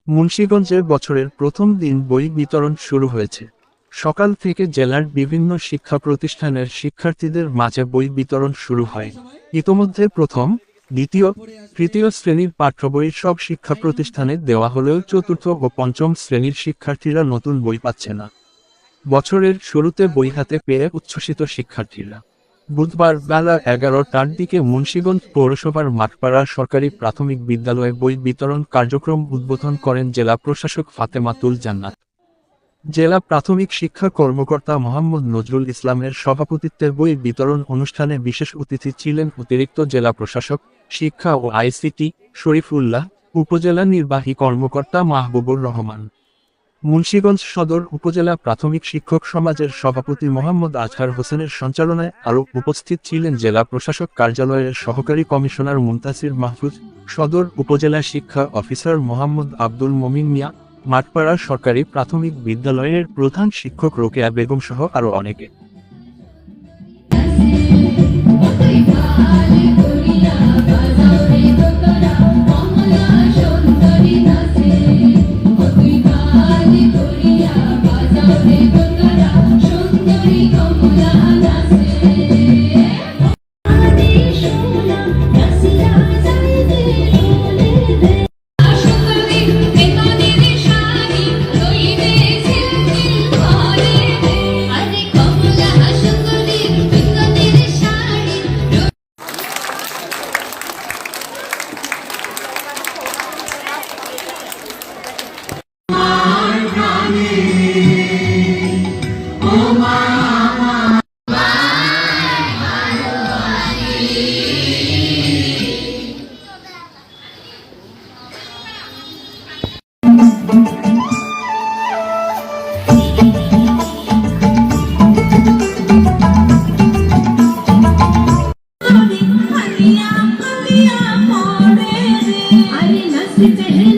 মুন্সিগঞ্জে বছরের প্রথম দিন বই বিতরণ শুরু হয়েছে। সকাল থেকে জেলার বিভিন্ন শিক্ষা প্রতিষ্ঠানের শিক্ষার্থীদের মাঝে বই বিতরণ শুরু হয়। ইতোমধ্যে প্রথম, দ্বিতীয়, তৃতীয় শ্রেণীর পাঠ্যবই সব শিক্ষা প্রতিষ্ঠানে দেওয়া হলেও চতুর্থ ও পঞ্চম শ্রেণীর শিক্ষার্থীরা নতুন বই পাচ্ছে না। বছরের শুরুতে বই হাতে পেয়ে উচ্ছ্বসিত শিক্ষার্থীরা। বুধবার বেলা 11টার দিকে মুন্সিগঞ্জ পৌরসভার মাঠপাড়া সরকারি প্রাথমিক বিদ্যালয়ে বই বিতরণ কার্যক্রম উদ্বোধন করেন জেলা প্রশাসক ফাতেমাতুল জান্নাত। জেলা প্রাথমিক শিক্ষা কর্মকর্তা মোহাম্মদ নজরুল ইসলামের সভাপতিত্বে বই বিতরণ অনুষ্ঠানে বিশেষ অতিথি ছিলেন অতিরিক্ত জেলা প্রশাসক, শিক্ষা ও আইসিটি শরীফুল্লাহ, উপজেলা নির্বাহী কর্মকর্তা মাহবুবুর রহমান। মুন্সিগঞ্জ সদর উপজেলা প্রাথমিক শিক্ষক সমাজের সভাপতি মোহাম্মদ আজহার হোসেনের সঞ্চালনায় আরও উপস্থিত ছিলেন জেলা প্রশাসক কার্যালয়ের সহকারী কমিশনার মুনতাসির মাহফুজ, সদর উপজেলা শিক্ষা অফিসার মোহাম্মদ আব্দুল মমিন মিয়া, মাঠপাড়া সরকারি প্রাথমিক বিদ্যালয়ের প্রধান শিক্ষক রোকেয়া বেগম সহ আরও অনেকে। अरे नस्ल